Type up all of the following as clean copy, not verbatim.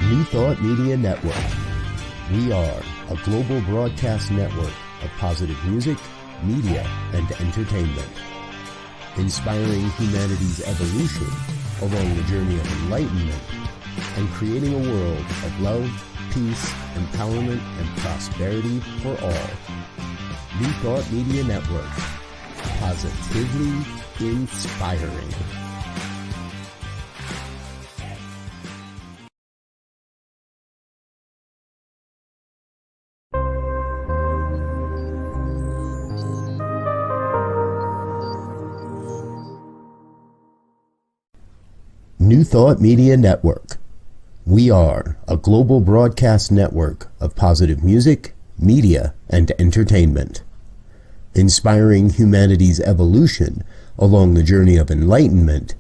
New Thought Media Network. We are a global broadcast network of positive music, media, and entertainment, inspiring humanity's evolution along the journey of enlightenment and creating a world of love, peace, empowerment, and prosperity for all. New Thought Media Network. Positively inspiring. New Thought Media Network. We are a global broadcast network of positive music, media, and entertainment, inspiring humanity's evolution along the journey of enlightenment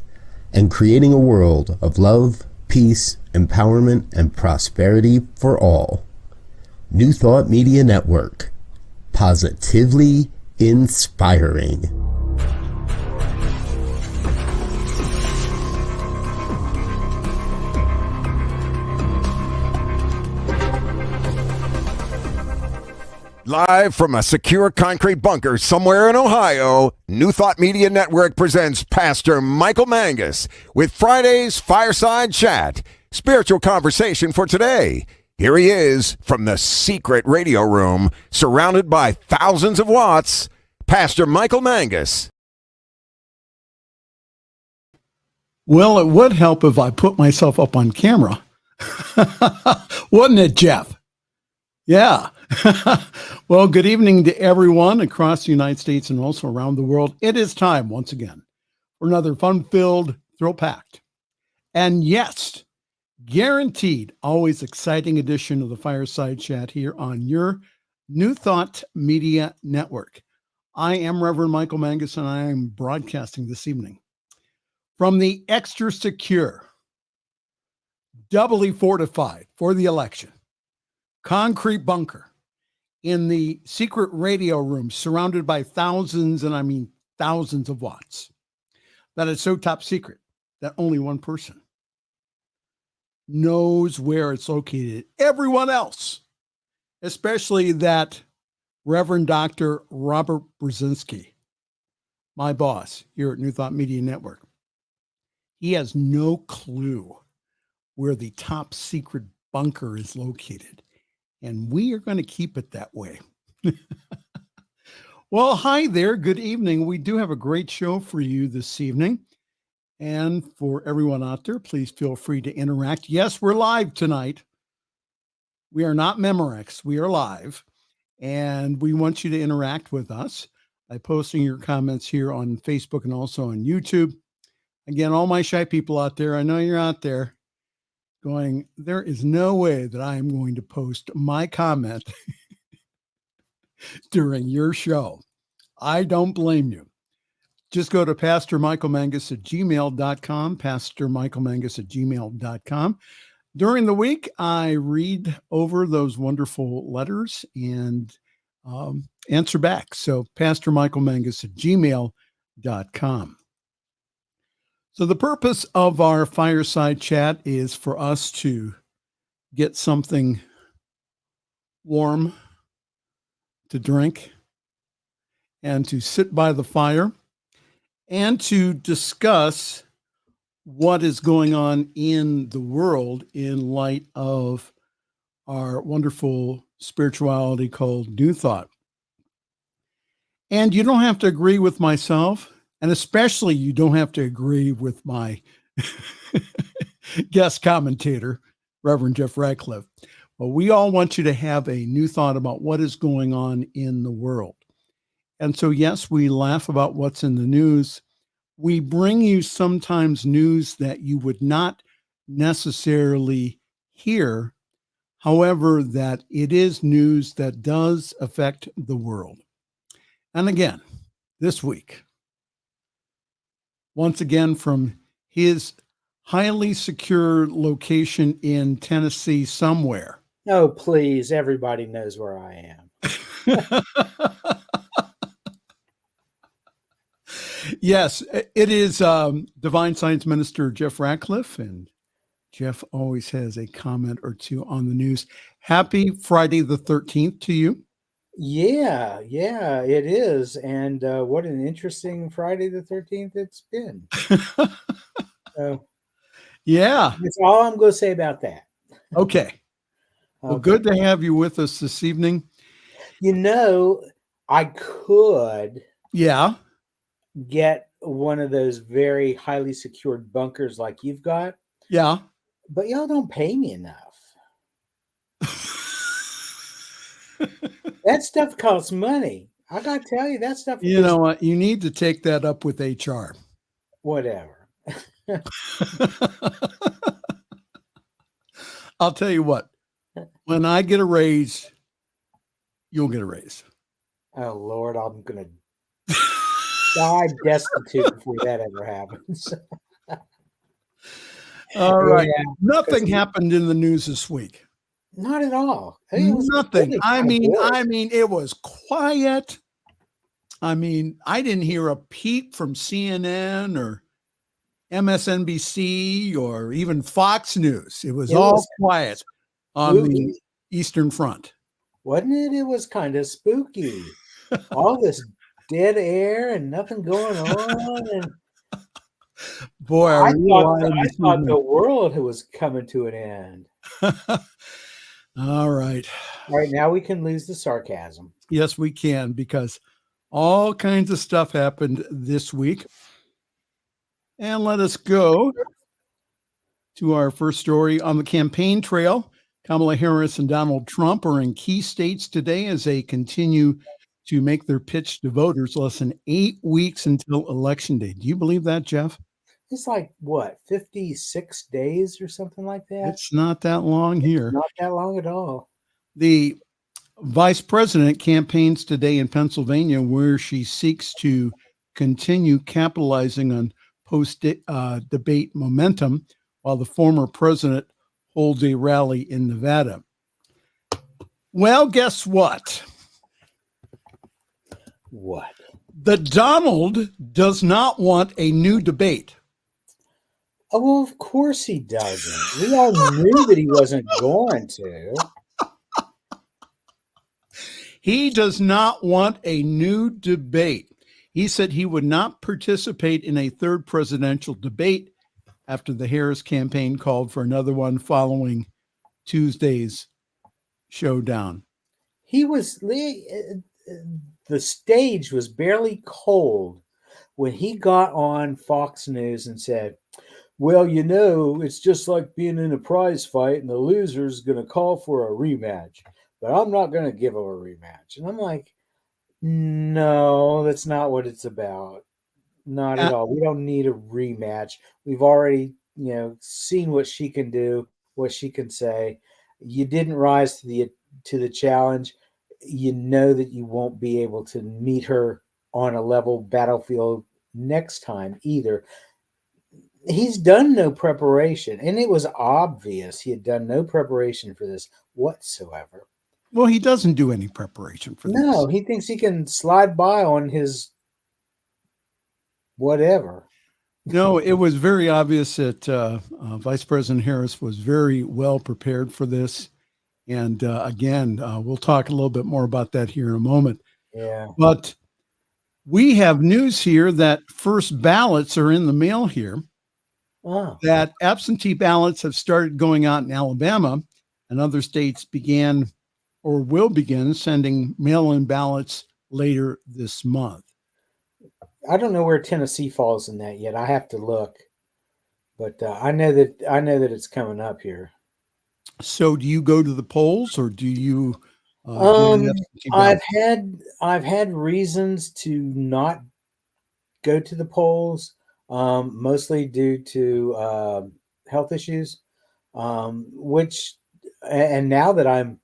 and creating a world of love, peace, empowerment, and prosperity for all. New Thought Media Network. Positively inspiring. Live from a secure concrete bunker somewhere in Ohio, New Thought Media Network presents Pastor Michael Mangus with Friday's Fireside Chat, spiritual conversation for today. Here he is from the secret radio room, surrounded by thousands of watts, Pastor Michael Mangus. Well, it would help if I put myself up on camera. Wouldn't it, Jeff? Yeah. Well, good evening to everyone across the United States and also around the world. It is time once again for another fun-filled, thrill-packed, and yes, guaranteed, always exciting edition of the Fireside Chat here on your New Thought Media Network. I am Reverend Michael Mangus, and I am broadcasting this evening from the extra secure, doubly fortified for the election, concrete bunker in the secret radio room surrounded by thousands, and I mean thousands of watts, that is so top secret that only one person knows where it's located. Everyone else, especially that Reverend Dr. Robert Brzezinski, my boss here at New Thought Media Network, he has no clue where the top secret bunker is located. And we are going to keep it that way. Well, hi there. Good evening. We do have a great show for you this evening. And for everyone out there, please feel free to interact. Yes, we're live tonight. We are not Memorex. We are live. And we want you to interact with us by posting your comments here on Facebook and also on YouTube. Again, all my shy people out there, I know you're out there going, there is no way that I am going to post my comment during your show. I don't blame you. Just go to pastormichaelmangus@gmail.com, pastormichaelmangus@gmail.com. During the week, I read over those wonderful letters and answer back. So pastormichaelmangus@gmail.com. So the purpose of our fireside chat is for us to get something warm to drink and to sit by the fire and to discuss what is going on in the world in light of our wonderful spirituality called New Thought. And you don't have to agree with myself. And especially you don't have to agree with my guest commentator, Reverend Jeff Radcliff. But we all want you to have a new thought about what is going on in the world. And so, yes, we laugh about what's in the news. We bring you sometimes news that you would not necessarily hear. However, that it is news that does affect the world. And again, this week, once again, from his highly secure location in Tennessee somewhere. Oh, please. Everybody knows where I am. Yes, it is Divine Science Minister Jeff Radcliff and Jeff always has a comment or two on the news. Happy Friday the 13th to you. Yeah, it is. And what an interesting Friday the 13th it's been. So Yeah. that's all I'm going to say about that. Okay. Well, good to have you with us this evening. You know, I could get one of those very highly secured bunkers like you've got. Yeah. But y'all don't pay me enough. That stuff costs money. I got to tell you, that stuff. You know what? You need to take that up with HR. Whatever. I'll tell you what. When I get a raise, you'll get a raise. Oh, Lord, I'm going to die destitute before that ever happens. All right. Yeah, nothing happened in the news this week. Not at all. Nothing. I mean, it was quiet. I mean, I didn't hear a peep from CNN or MSNBC or even Fox News. It was all quiet on the Eastern Front. Wasn't it? It was kind of spooky. All this dead air and nothing going on. And boy, I thought the world was coming to an end. All right. All right, now we can lose the sarcasm. Yes, we can, because all kinds of stuff happened this week. And let us go to our first story on the campaign trail. Kamala Harris and Donald Trump are in key states today as they continue to make their pitch to voters less than 8 weeks until Election Day. Do you believe that, Jeff? It's like, what, 56 days or something like that? It's not that long here. Not that long at all. The vice president campaigns today in Pennsylvania, where she seeks to continue capitalizing on post-debate momentum, while the former president holds a rally in Nevada. Well, guess what? What? The Donald does not want a new debate. Oh, well, of course he doesn't. We all knew that he wasn't going to. He does not want a new debate. He said he would not participate in a third presidential debate after the Harris campaign called for another one following Tuesday's showdown. The stage was barely cold when he got on Fox News and said, well, you know, it's just like being in a prize fight and the loser's going to call for a rematch, but I'm not going to give him a rematch. And I'm like, no, that's not what it's about. Not at all. We don't need a rematch. We've already, seen what she can do, what she can say. You didn't rise to the challenge. You know that you won't be able to meet her on a level battlefield next time either. He's done no preparation, and it was obvious he had done no preparation for this whatsoever. Well, he doesn't do any preparation for this. No, he thinks he can slide by on his whatever. No, it was very obvious that Vice President Harris was very well prepared for this. And again, we'll talk a little bit more about that here in a moment. Yeah. But we have news here that first ballots are in the mail here. Oh. That absentee ballots have started going out in Alabama, and other states began or will begin sending mail-in ballots later this month. I don't know where Tennessee falls in that yet. I have to look, but I know that it's coming up here. So, do you go to the polls, or do you? I've had reasons to not go to the polls, mostly due to health issues, and now that I'm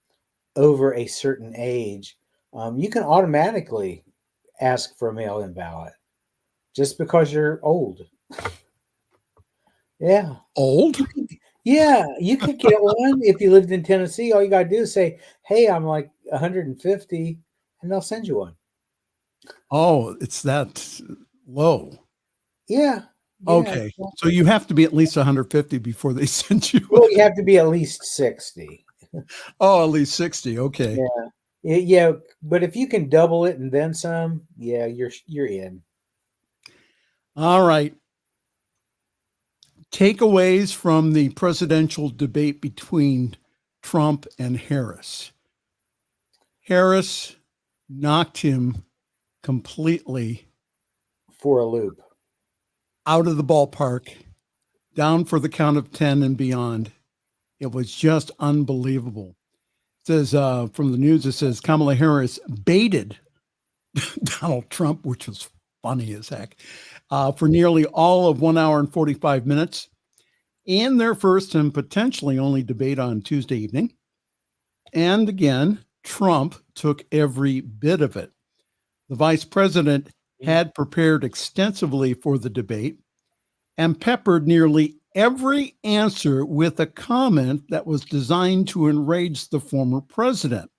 over a certain age, you can automatically ask for a mail-in ballot just because you're old. Yeah. Old? Yeah, you could get one if you lived in Tennessee. All you got to do is say, hey, I'm like 150, and they'll send you one. Oh, it's that low. Yeah. Okay. So you have to be at least 150 before they send you. Well, you have to be at least 60. Oh, at least 60. Okay. Yeah. But if you can double it and then some, yeah, you're in. All right. Takeaways from the presidential debate between Trump and Harris. Harris knocked him completely For a loop. out of the ballpark, down for the count of 10 and beyond. It was just unbelievable. It says from the news, it says Kamala Harris baited Donald Trump, which was funny as heck, for nearly all of 1 hour and 45 minutes in their first and potentially only debate on Tuesday evening. And again, Trump took every bit of it. The vice president had prepared extensively for the debate and peppered nearly every answer with a comment that was designed to enrage the former president.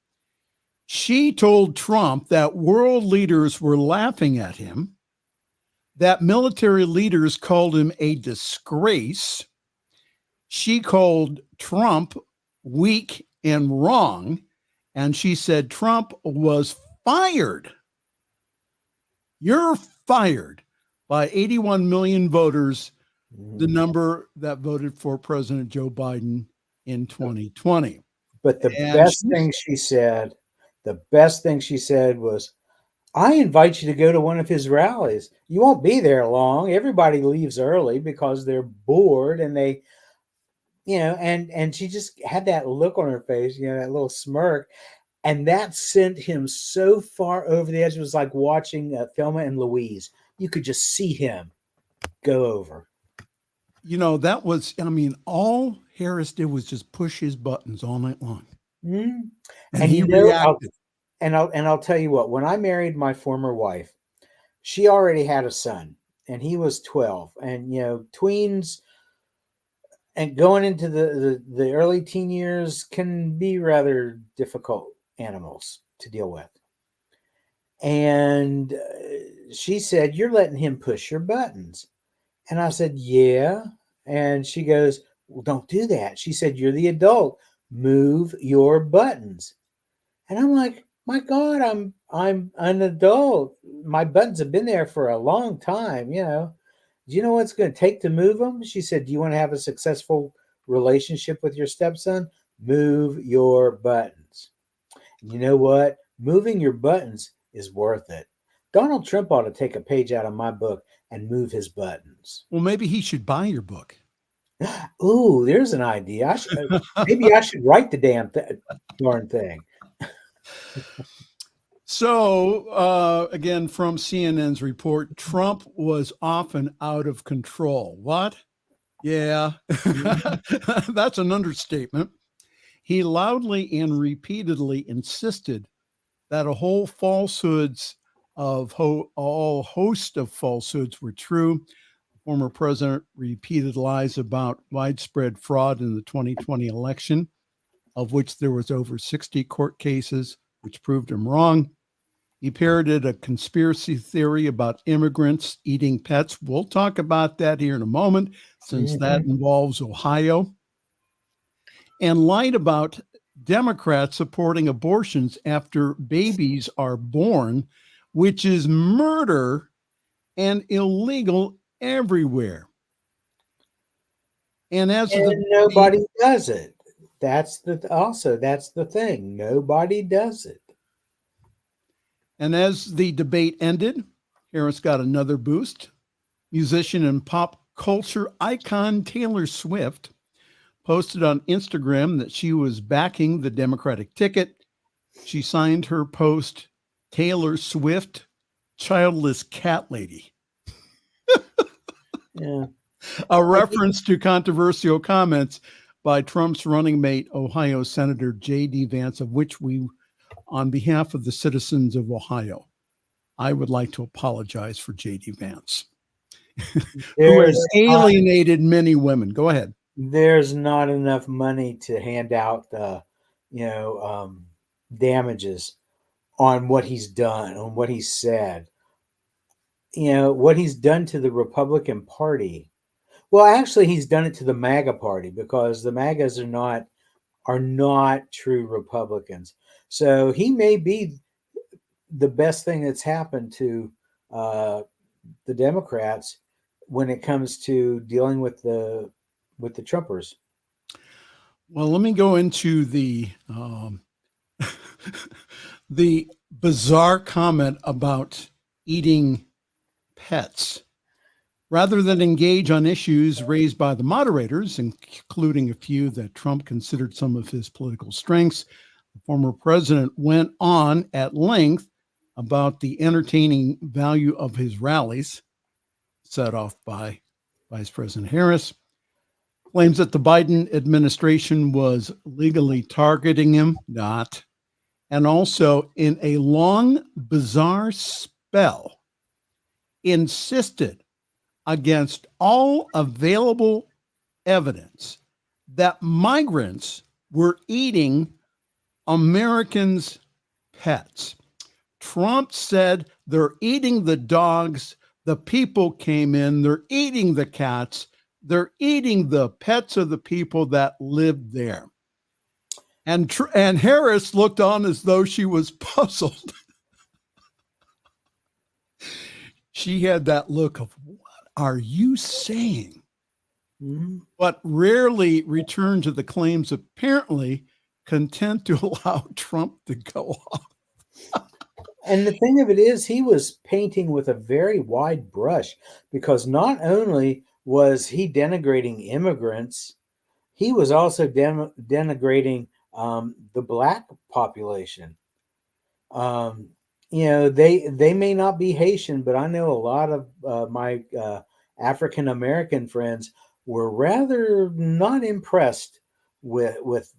She told Trump that world leaders were laughing at him, that military leaders called him a disgrace. She called Trump weak and wrong, and she said Trump was fired. You're fired by 81 million voters, the number that voted for President Joe Biden in 2020. But the best thing she said was, I invite you to go to one of his rallies. You won't be there long. Everybody leaves early because they're bored and they, and she just had that look on her face, that little smirk. And that sent him so far over the edge. It was like watching Thelma and Louise. You could just see him go over. That was, all Harris did was just push his buttons all night long. Mm-hmm. And he reacted. I'll tell you what, when I married my former wife, she already had a son and he was 12. And, tweens and going into the early teen years can be rather difficult animals to deal with. And she said, you're letting him push your buttons. And I said, yeah. And she goes, well, don't do that. She said, you're the adult. Move your buttons. And I'm like, my God, I'm an adult. My buttons have been there for a long time. Do you know what it's going to take to move them? She said, do you want to have a successful relationship with your stepson? Move your buttons. And you know what? Moving your buttons is worth it. Donald Trump ought to take a page out of my book and move his buttons. Well, maybe he should buy your book. Ooh, there's an idea. Maybe I should write the darn thing. So, again, from CNN's report, Trump was often out of control. What? Yeah, that's an understatement. He loudly and repeatedly insisted that a whole host of falsehoods were true. The former president repeated lies about widespread fraud in the 2020 election, of which there was over 60 court cases, which proved him wrong. He parroted a conspiracy theory about immigrants eating pets. We'll talk about that here in a moment, since that involves Ohio. And lied about Democrats supporting abortions after babies are born, which is murder and illegal everywhere. And nobody does it. That's the thing. Nobody does it. And as the debate ended, Harris got another boost. Musician and pop culture icon Taylor Swift posted on Instagram that she was backing the Democratic ticket. She signed her post, Taylor Swift, childless cat lady. Yeah. A reference to controversial comments by Trump's running mate, Ohio Senator J.D. Vance, of which we, on behalf of the citizens of Ohio, I would like to apologize for J.D. Vance, who has alienated many women. Go ahead. There's not enough money to hand out damages on what he's done, on what he said. what he's done to the Republican Party. Well, actually, he's done it to the MAGA Party, because the MAGAs are not true Republicans. So he may be the best thing that's happened to the Democrats when it comes to dealing with the Trumpers. Well, let me go into the the bizarre comment about eating pets. Rather than engage on issues raised by the moderators, including a few that Trump considered some of his political strengths, the former president went on at length about the entertaining value of his rallies, set off by Vice President Harris. Claims that the Biden administration was legally targeting him, not. And also, in a long, bizarre spell, insisted against all available evidence that migrants were eating Americans' pets. Trump said they're eating the dogs, the people came in, they're eating the cats, they're eating the pets of the people that lived there. And Harris looked on as though she was puzzled. She had that look of, what are you saying? Mm-hmm. But rarely returned to the claims, apparently content to allow Trump to go off. And the thing of it is, he was painting with a very wide brush, because not only was he denigrating immigrants, he was also denigrating the Black population. They may not be Haitian, but I know a lot of my African American friends were rather not impressed with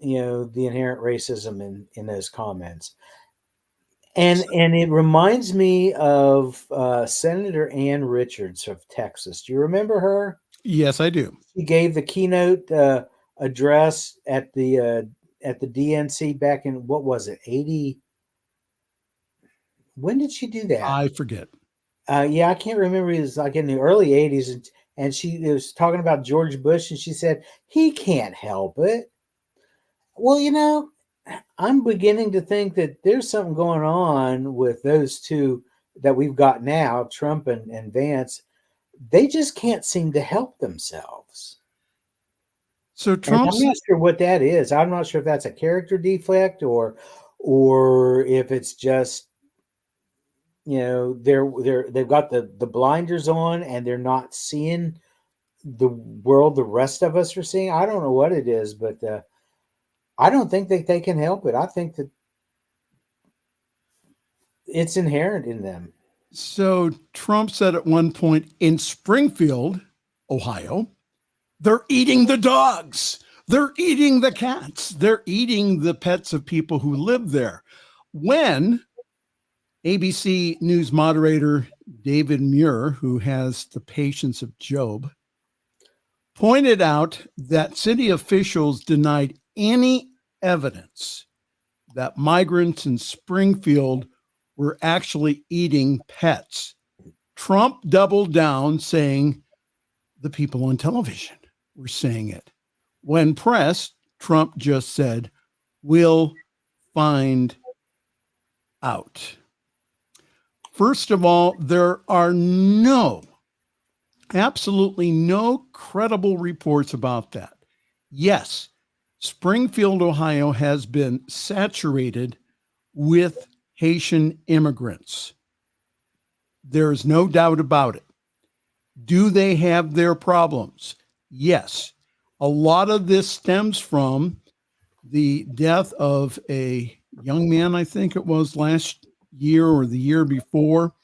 the inherent racism in those comments. And it reminds me of Senator Ann Richards of Texas. Do you remember her? Yes, I do. She gave the keynote address at the DNC back in, what was it, 80? When did she do that? I forget. I can't remember. It was like in the early 80s, and she was talking about George Bush, and she said, he can't help it. Well, I'm beginning to think that there's something going on with those two that we've got now, Trump and Vance. They just can't seem to help themselves. So Trump, I'm not sure what that is. I'm not sure if that's a character defect or if it's just, they've got the blinders on and they're not seeing the world the rest of us are seeing. I don't know what it is, but I don't think that they can help it. I think that it's inherent in them. So Trump said at one point in Springfield, Ohio, they're eating the dogs, they're eating the cats, they're eating the pets of people who live there. When ABC News moderator David Muir, who has the patience of Job, pointed out that city officials denied any evidence that migrants in Springfield were actually eating pets, Trump doubled down, saying the people on television were saying it. When pressed, Trump just said, we'll find out. First of all, there are absolutely no credible reports about that. Yes, Springfield, Ohio has been saturated with Haitian immigrants. There's no doubt about it. Do they have their problems? Yes. A lot of this stems from the death of a young man, I think it was last year or the year before,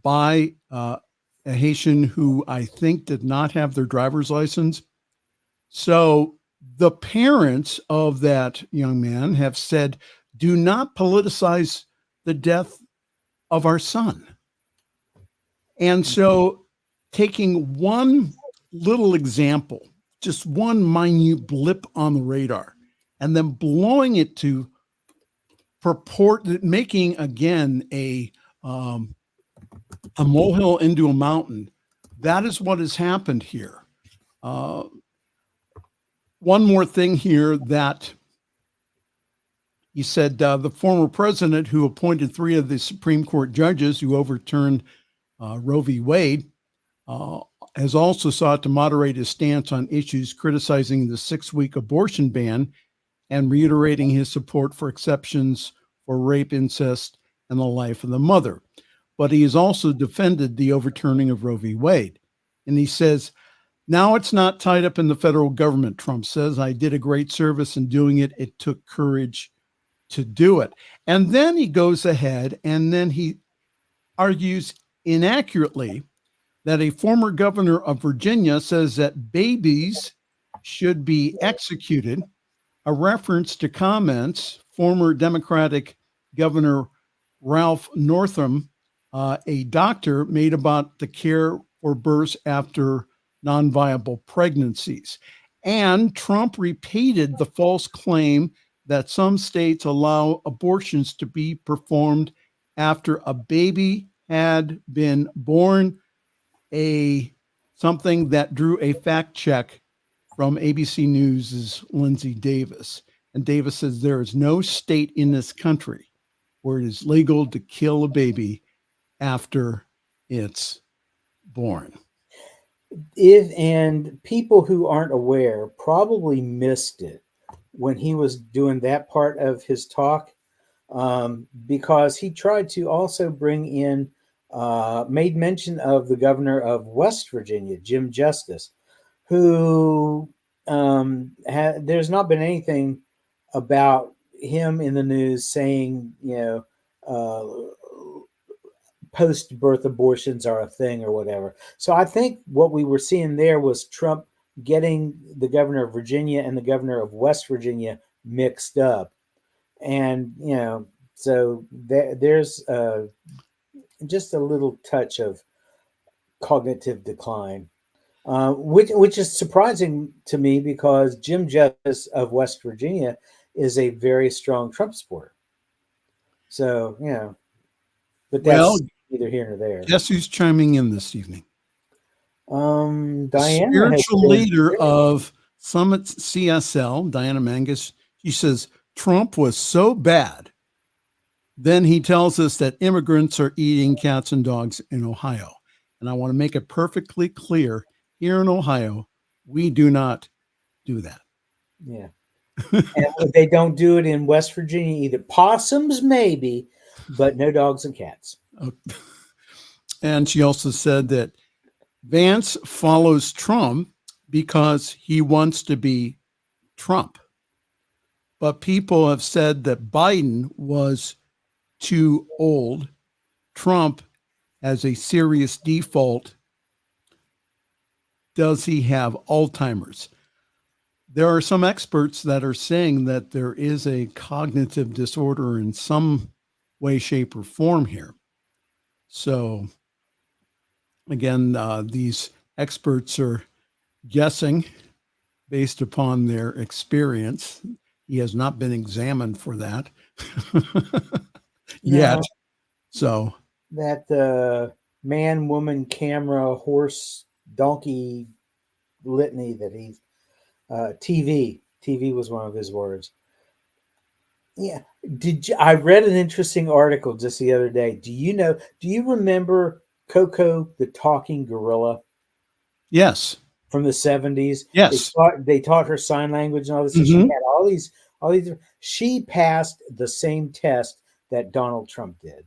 by a Haitian who I think did not have their driver's license. So the parents of that young man have said, do not politicize the death of our son. And so taking one little example, just one minute blip on the radar, and then blowing it to making again a a molehill into a mountain. That is what has happened here. One more thing here that he said, the former president who appointed 3 of the Supreme Court judges who overturned Roe v. Wade has also sought to moderate his stance on issues criticizing the 6-week abortion ban and reiterating his support for exceptions for rape, incest, and the life of the mother. But he has also defended the overturning of Roe v. Wade. And he says, now it's not tied up in the federal government, Trump says. I did a great service in doing it. It took courage to do it. And then he goes ahead and then he argues inaccurately that a former governor of Virginia says that babies should be executed, a reference to comments former Democratic Governor Ralph Northam, a doctor, made about the care for births after non-viable pregnancies. And Trump repeated the false claim that some states allow abortions to be performed after a baby had been born, something that drew a fact check from ABC News' Lindsay Davis. And Davis says there is no state in this country where it is legal to kill a baby after it's born. And people who aren't aware probably missed it when he was doing that part of his talk, because he tried to also bring in, made mention of the governor of West Virginia, Jim Justice, who there's not been anything about him in the news saying, post-birth abortions are a thing or whatever. So I think what we were seeing there was Trump getting the governor of Virginia and the governor of West Virginia mixed up. And, so there's just a little touch of cognitive decline, which is surprising to me because Jim Justice of West Virginia is a very strong Trump supporter. So, but that's neither here nor there. Guess who's chiming in this evening? Diana, spiritual leader of Summit CSL, Diana Mangus. She says Trump was so bad. Then he tells us that immigrants are eating cats and dogs in Ohio. And I want to make it perfectly clear, here in Ohio, we do not do that. Yeah. And they don't do it in West Virginia either. Possums, maybe, but no dogs and cats. And she also said that Vance follows Trump because he wants to be Trump. But people have said that Biden was too old. Trump has a serious default. Does he have Alzheimer's? There are some experts that are saying that there is a cognitive disorder in some way, shape, or form here. So again, these experts are guessing based upon their experience. He has not been examined for that yet. So that man, woman, camera, horse, donkey litany that he's TV was one of his words. Yeah. I read an interesting article just the other day. Do you remember Coco the talking gorilla? Yes. From the 70s. Yes. They taught her sign language and all this. Mm-hmm. She had all these. She passed the same test that Donald Trump did.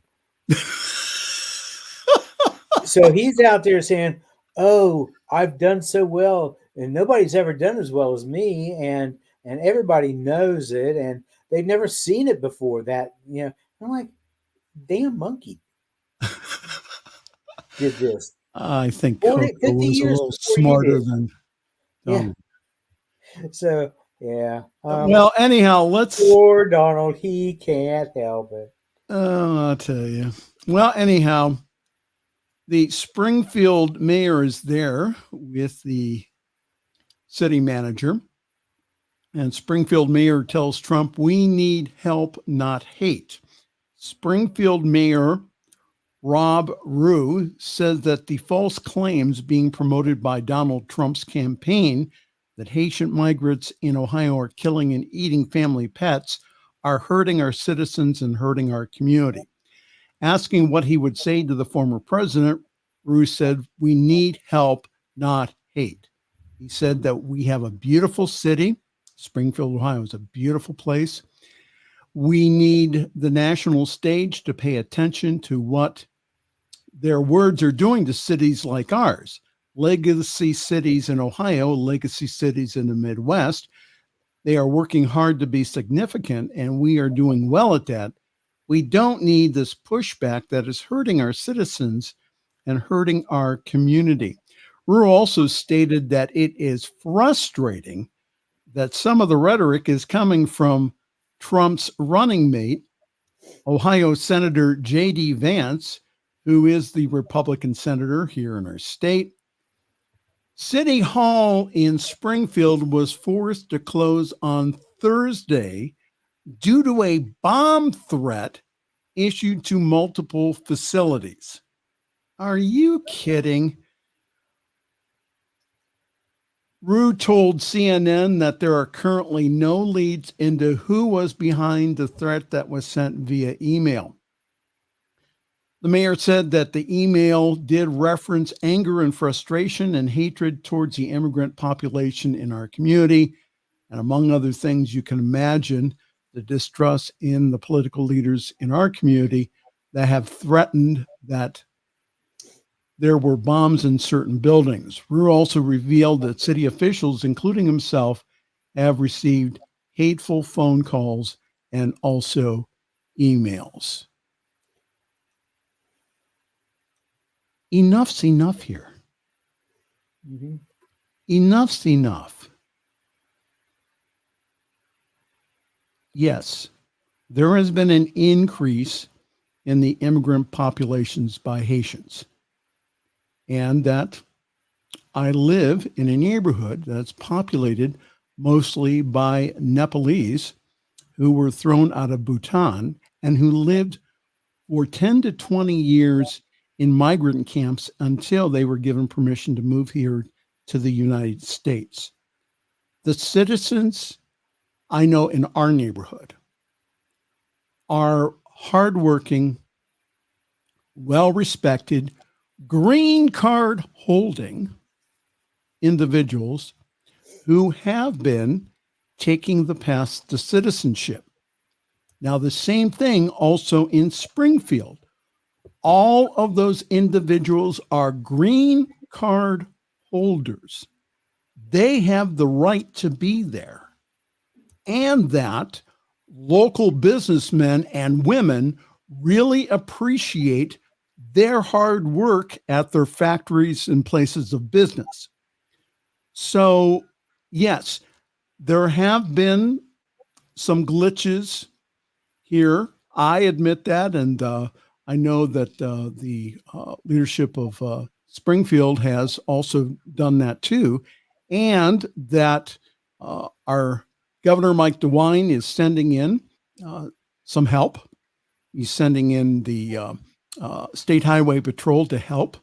So he's out there saying, "Oh, I've done so well, and nobody's ever done as well as me, and everybody knows it, and they've never seen it before." That I'm like, damn monkey did this. I think Coco was a little smarter than Donald. Yeah. So yeah. Well, anyhow, poor Donald. He can't help it. Oh, I'll tell you. Well, anyhow, the Springfield mayor is there with the city manager, and Springfield mayor tells Trump, "We need help, not hate." Springfield mayor Rob Rue says that the false claims being promoted by Donald Trump's campaign that Haitian migrants in Ohio are killing and eating family pets are hurting our citizens and hurting our community. Asking what he would say to the former president, Rue said, "We need help, not hate." He said that we have a beautiful city. Springfield, Ohio is a beautiful place. We need the national stage to pay attention to what their words are doing to cities like ours. Legacy cities in Ohio, legacy cities in the Midwest. They are working hard to be significant, and we are doing well at that. We don't need this pushback that is hurting our citizens and hurting our community. Rue also stated that it is frustrating that some of the rhetoric is coming from Trump's running mate, Ohio Senator J.D. Vance, who is the Republican senator here in our state. City Hall in Springfield was forced to close on Thursday due to a bomb threat issued to multiple facilities. Are you kidding? Rue told CNN that there are currently no leads into who was behind the threat that was sent via email. The mayor said that the email did reference anger and frustration and hatred towards the immigrant population in our community. And among other things, you can imagine the distrust in the political leaders in our community that have threatened that there were bombs in certain buildings. Rue also revealed that city officials, including himself, have received hateful phone calls and also emails. Enough's enough here. Mm-hmm. Enough's enough. Yes, there has been an increase in the immigrant populations by Haitians. And that I live in a neighborhood that's populated mostly by Nepalese who were thrown out of Bhutan and who lived for 10 to 20 years in migrant camps until they were given permission to move here to the United States. The citizens I know in our neighborhood are hardworking, well-respected, green card holding individuals who have been taking the path to citizenship. Now, the same thing also in Springfield. All of those individuals are green card holders. They have the right to be there. And that local businessmen and women really appreciate their hard work at their factories and places of business. So, yes, there have been some glitches here. I admit that, and I know that the leadership of Springfield has also done that too, and that our Governor Mike DeWine is sending in some help. He's sending in the State Highway Patrol to help,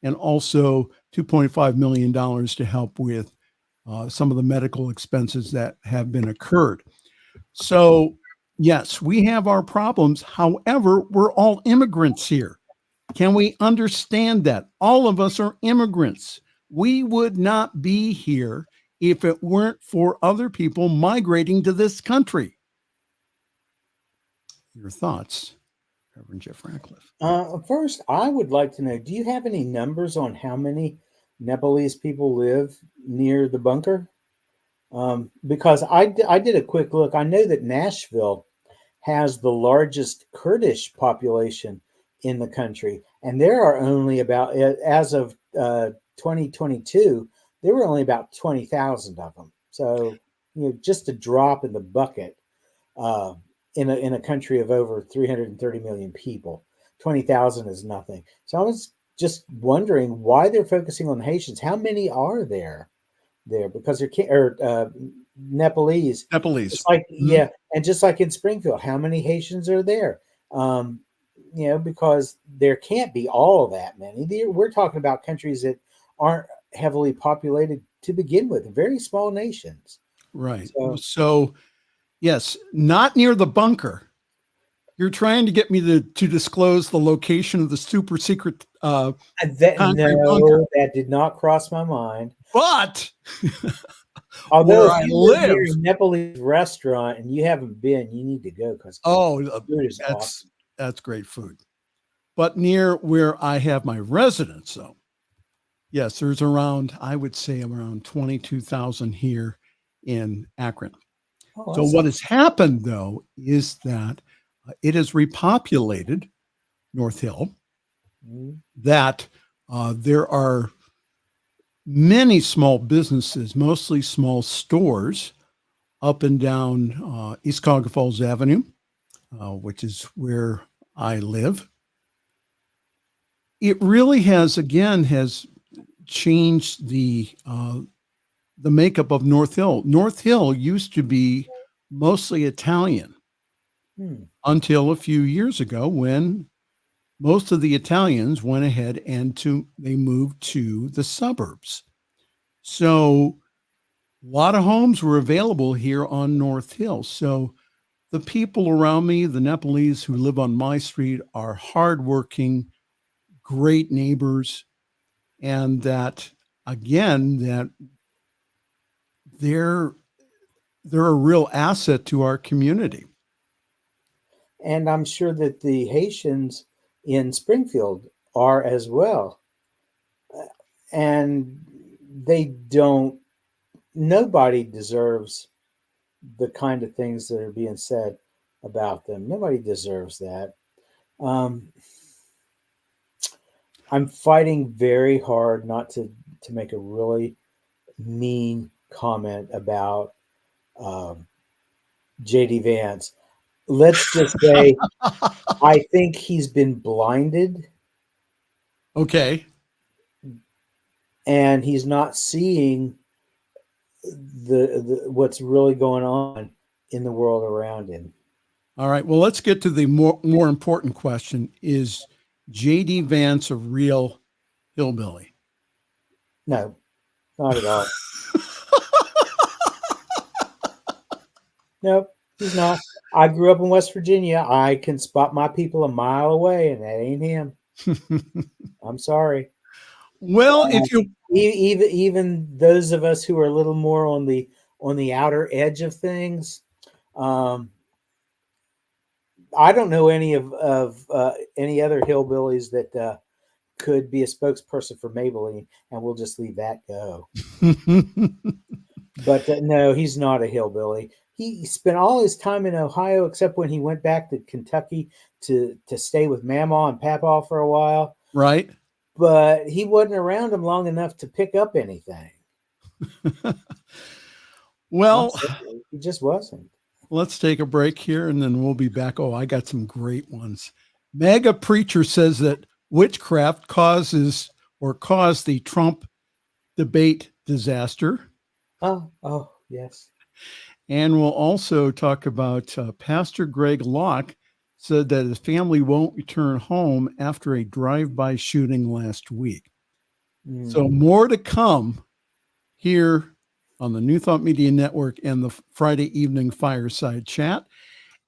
and also $2.5 million to help with some of the medical expenses that have been occurred. So, yes, we have our problems. However, we're all immigrants here. Can we understand that? All of us are immigrants. We would not be here if it weren't for other people migrating to this country. Your thoughts, Reverend Jeff Radcliff? First, I would like to know, do you have any numbers on how many Nepalese people live near the bunker? Because I did a quick look. I know that Nashville has the largest Kurdish population in the country. And there are only about, as of 2022, there were only about 20,000 of them. So, just a drop in the bucket in a country of over 330 million people. 20,000 is nothing. So I was just wondering why they're focusing on Haitians. How many are there? Because they're Nepalese. Nepalese. It's like, yeah, and just like in Springfield, how many Haitians are there? because there can't be all that many. We're talking about countries that aren't heavily populated to begin with, very small nations. Right. So yes, not near the bunker. You're trying to get me to disclose the location of the super secret concrete bunker. That did not cross my mind. But although where if you live near a Nepalese restaurant and you haven't been, you need to go because food is awesome. That's great food. But near where I have my residence, though, yes, there's I would say around 22,000 here in Akron. So what has happened, though, is that it has repopulated North Hill, that there are many small businesses, mostly small stores, up and down East Cuyahoga Falls Avenue, which is where I live. It really has changed the makeup of North Hill. North Hill used to be mostly Italian until a few years ago, when most of the Italians went ahead and they moved to the suburbs. So a lot of homes were available here on North Hill. So the people around me, the Nepalese who live on my street, are hardworking, great neighbors, and that they're a real asset to our community. And I'm sure that the Haitians in Springfield are as well. And nobody deserves the kind of things that are being said about them. Nobody deserves that. I'm fighting very hard not to make a really mean comment about J.D. Vance. Let's just say I think he's been blinded. Okay. And he's not seeing the what's really going on in the world around him. All right. Well, let's get to the more important question. Is J.D. Vance a real hillbilly? No, not at all. Nope, he's not. I grew up in West Virginia. I can spot my people a mile away, and that ain't him. I'm sorry. Well, if you even those of us who are a little more on the outer edge of things, I don't know any of any other hillbillies that could be a spokesperson for Maybelline, and we'll just leave that go. But no, he's not a hillbilly. He spent all his time in Ohio, except when he went back to Kentucky to stay with Mama and Papa for a while. Right. But he wasn't around them long enough to pick up anything. Well, he just wasn't. Let's take a break here, and then we'll be back. Oh, I got some great ones. Mega Preacher says that witchcraft caused the Trump debate disaster. Oh, yes. And we'll also talk about Pastor Greg Locke said that his family won't return home after a drive-by shooting last week. So more to come here on the New Thought Media Network and the Friday evening Fireside Chat.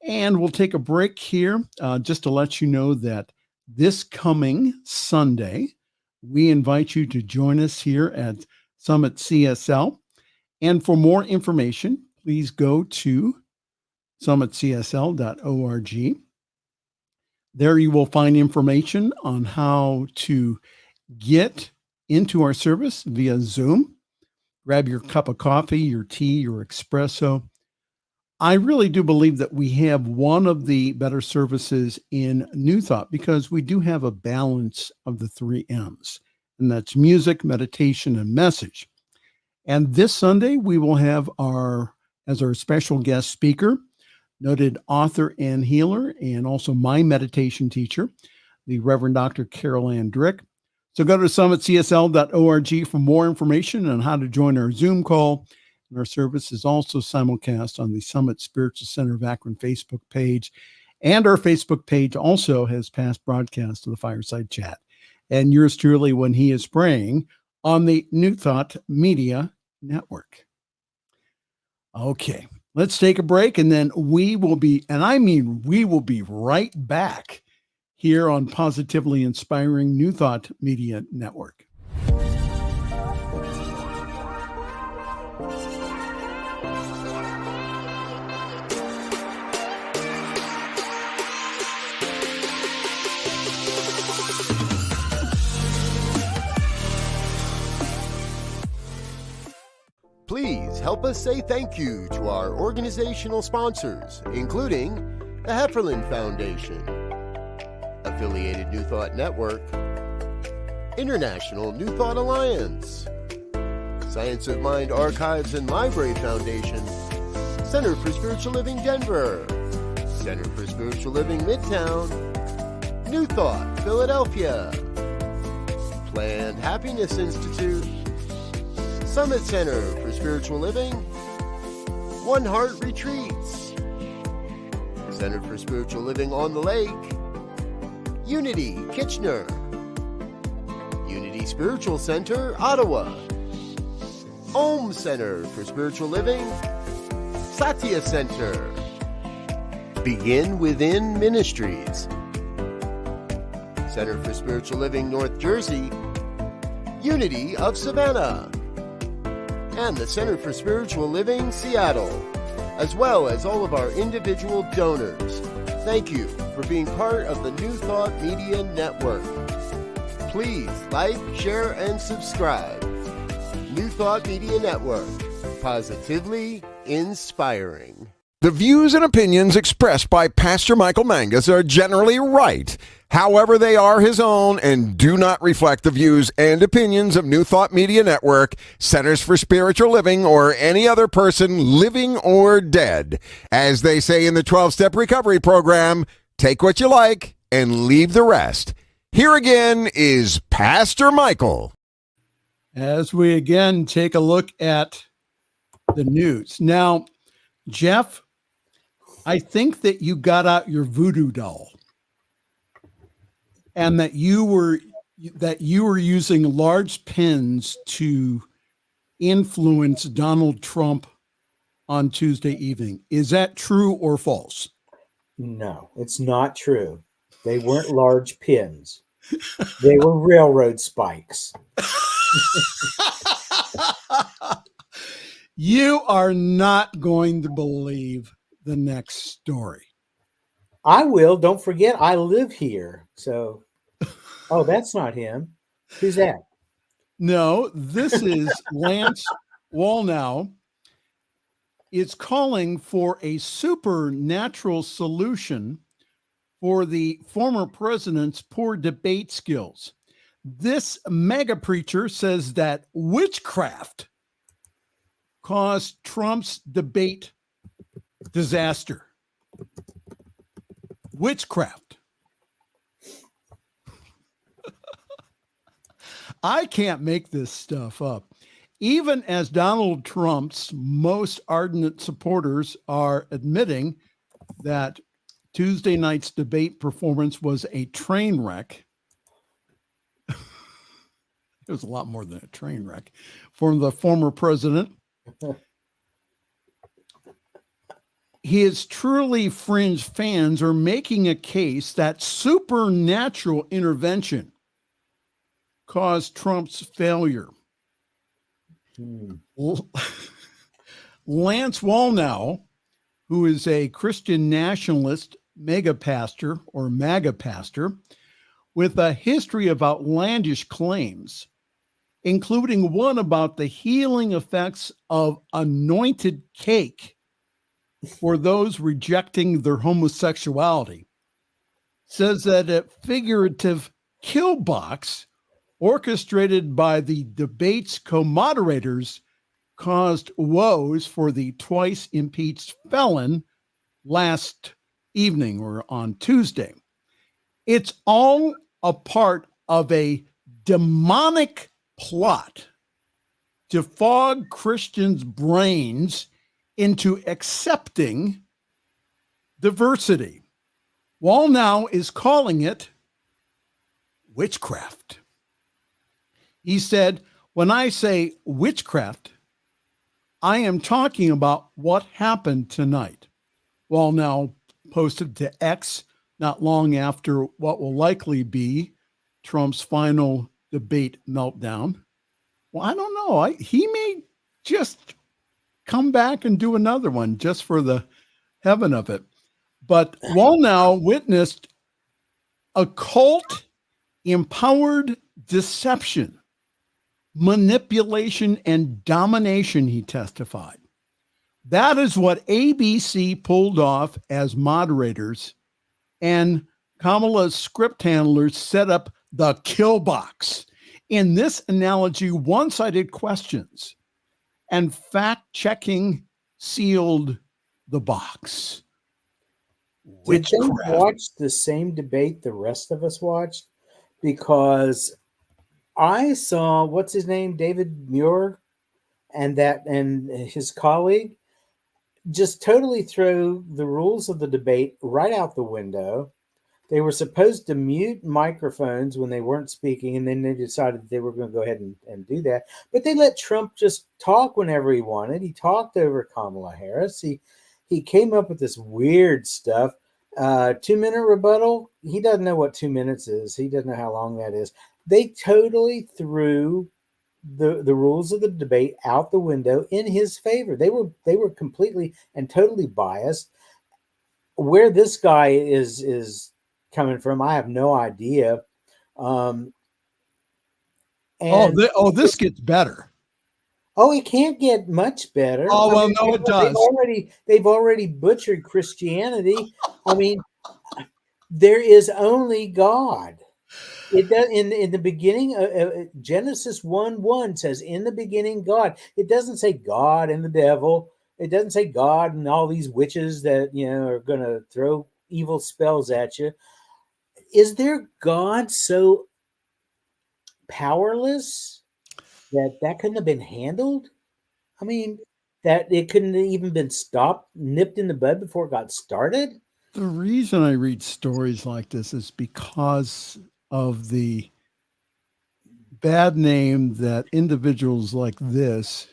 And we'll take a break here just to let you know that this coming Sunday, we invite you to join us here at Summit CSL. And for more information, please go to summitcsl.org. There you will find information on how to get into our service via Zoom. Grab your cup of coffee, your tea, your espresso. I really do believe that we have one of the better services in New Thought because we do have a balance of the 3 M's, and that's music, meditation, and message. And this Sunday, we will have as our special guest speaker, noted author and healer, and also my meditation teacher, the Reverend Dr. Carol Ann Drick. So go to summitcsl.org for more information on how to join our Zoom call. And our service is also simulcast on the Summit Spiritual Center of Akron Facebook page And our Facebook page also has past broadcasts of the Fireside Chat. And yours truly when he is praying on the New Thought Media Network. Okay, let's take a break, and then we will be, and I mean we will be right back here on Positively Inspiring New Thought Media Network. Please help us say thank you to our organizational sponsors, including the Hefferland Foundation, Affiliated New Thought Network, International New Thought Alliance, Science of Mind Archives and Library Foundation, Center for Spiritual Living Denver, Center for Spiritual Living Midtown, New Thought Philadelphia, Planned Happiness Institute, Summit Center for Spiritual Living, One Heart Retreats, Center for Spiritual Living on the Lake, Unity Kitchener, Unity Spiritual Center Ottawa, Om Center for Spiritual Living, Satya Center, Begin Within Ministries, Center for Spiritual Living North Jersey, Unity of Savannah, and the Center for Spiritual Living Seattle, as well as all of our individual donors. Thank you for being part of the New Thought Media Network. Please like, share, and subscribe. New Thought Media Network, positively inspiring. The views and opinions expressed by Pastor Michael Mangus are generally right. However, they are his own and do not reflect the views and opinions of New Thought Media Network, Centers for Spiritual Living, or any other person living or dead. As they say in the 12-Step Recovery Program, take what you like and leave the rest. Here again is Pastor Michael. As we again take a look at the news. Now, Jeff, I think that you got out your voodoo doll and that you were using large pens to influence Donald Trump on Tuesday evening. Is that true or false? No, it's not true. They weren't large pins. They were railroad spikes. You are not going to believe the next story. I will. Don't forget, I live here. So, oh, that's not him. Who's that? No, this is Lance Wallnau. Is calling for a supernatural solution for the former president's poor debate skills. This mega preacher says that witchcraft caused Trump's debate disaster. Witchcraft. I can't make this stuff up. Even as Donald Trump's most ardent supporters are admitting that Tuesday night's debate performance was a train wreck. It was a lot more than a train wreck from the former president. His truly fringe fans are making a case that supernatural intervention caused Trump's failure. Lance Wallnau, who is a Christian nationalist mega pastor or MAGA pastor with a history of outlandish claims, including one about the healing effects of anointed cake for those rejecting their homosexuality, says that a figurative kill box orchestrated by the debate's co-moderators caused woes for the twice impeached felon last evening or on Tuesday. It's all a part of a demonic plot to fog Christians' brains into accepting diversity. Wall now is calling it witchcraft. He said, when I say witchcraft, I am talking about what happened tonight. Wall now posted to X not long after what will likely be Trump's final debate meltdown. Well, I don't know. He may just come back and do another one just for the heaven of it. But Wall now witnessed occult empowered deception, manipulation, and domination, he testified. That is what ABC pulled off as moderators, and Kamala's script handlers set up the kill box. In this analogy, one-sided questions and fact-checking sealed the box. Did they watch the same debate the rest of us watched? Because I saw, what's his name, David Muir, and his colleague just totally throw the rules of the debate right out the window. They were supposed to mute microphones when they weren't speaking, and then they decided they were going to go ahead and do that. But they let Trump just talk whenever he wanted. He talked over Kamala Harris. He came up with this weird stuff. 2-minute rebuttal. He doesn't know what 2 minutes is. He doesn't know how long that is. They totally threw the rules of the debate out the window in his favor. They were completely and totally biased. Where this guy is coming from, I have no idea. This gets better. Oh, it can't get much better. Oh, well, no, it does. They've already butchered Christianity. I mean, there is only God. It does in the beginning. Genesis 1:1 says, "In the beginning, God." It doesn't say God and the devil. It doesn't say God and all these witches that are going to throw evil spells at you. Is there God so powerless that couldn't have been handled? I mean, that it couldn't have even been nipped in the bud before it got started? The reason I read stories like this is because of the bad name that individuals like this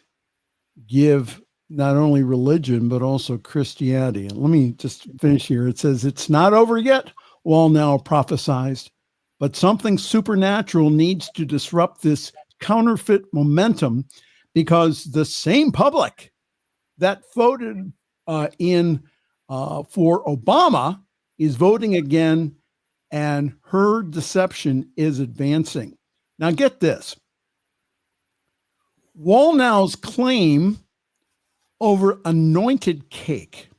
give not only religion, but also Christianity. And let me just finish here. It says, it's not over yet, Wall now prophesied, but something supernatural needs to disrupt this counterfeit momentum, because the same public that voted for Obama is voting again, and her deception is advancing. Now get this. Wallnow's claim over anointed cake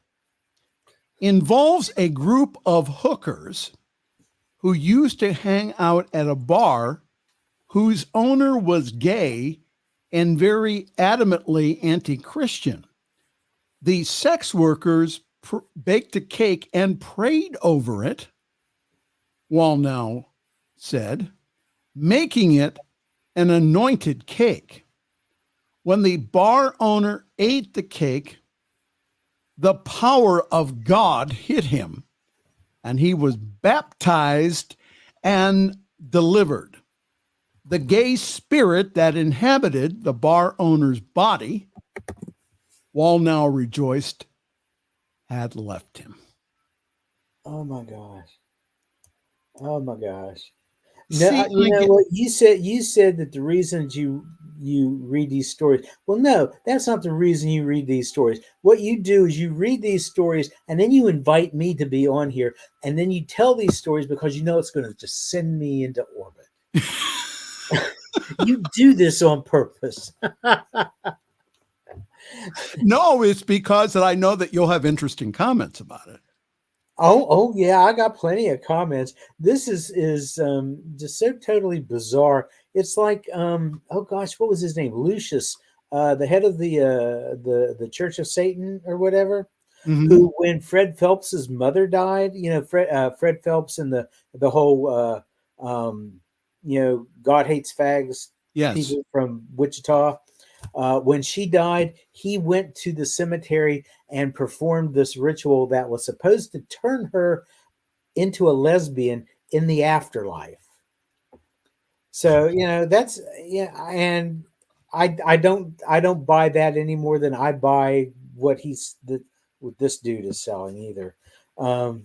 involves a group of hookers who used to hang out at a bar whose owner was gay and very adamantly anti-Christian. The sex workers baked a cake and prayed over it, Wallnow said, making it an anointed cake. When the bar owner ate the cake, the power of God hit him, and he was baptized and delivered. The gay spirit that inhabited the bar owner's body, Wallnow rejoiced, had left him. Oh my gosh. Oh my gosh. See, No, what you said that the reasons you read these stories. Well, no, that's not the reason you read these stories. What you do is you read these stories and then you invite me to be on here, and then you tell these stories because you know it's going to just send me into orbit. You do this on purpose. No, it's because that I know that you'll have interesting comments about it. Oh yeah, I got plenty of comments. This is just so totally bizarre. It's like oh gosh, what was his name? Lucius, the head of the Church of Satan or whatever. Mm-hmm. Who, when Fred Phelps's mother died, Fred Phelps and the whole God hates fags, yes, people from Wichita. When she died, he went to the cemetery and performed this ritual that was supposed to turn her into a lesbian in the afterlife. So, that's, and I don't buy that any more than I buy what what this dude is selling either. I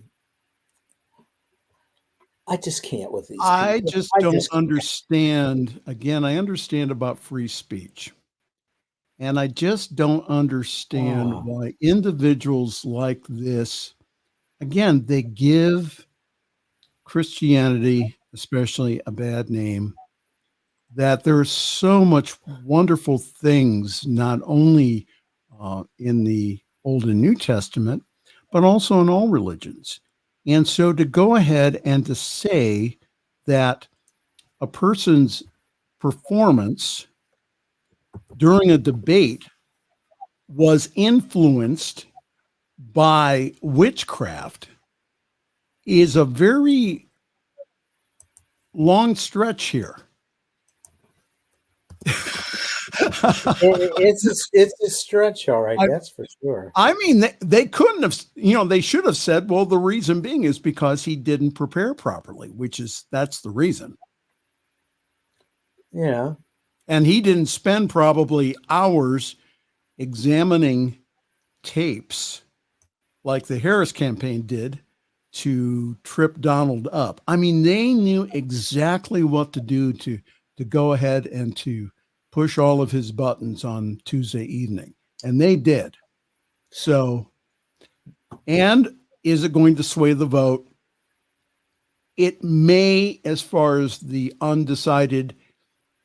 just can't with these people. I just don't understand. Again, I understand about free speech. And I just don't understand why individuals like this, again, they give Christianity, especially, a bad name, that there's so much wonderful things, not only in the Old and New Testament, but also in all religions. And so to go ahead and to say that a person's performance during a debate was influenced by witchcraft is a very long stretch here. It's a stretch, all right. That's for sure. I mean, they couldn't have, they should have said, well, the reason being is because he didn't prepare properly, that's the reason. Yeah. And he didn't spend probably hours examining tapes like the Harris campaign did to trip Donald up. I mean, they knew exactly what to do to go ahead and to push all of his buttons on Tuesday evening. And they did. So, and is it going to sway the vote? It may, as far as the undecided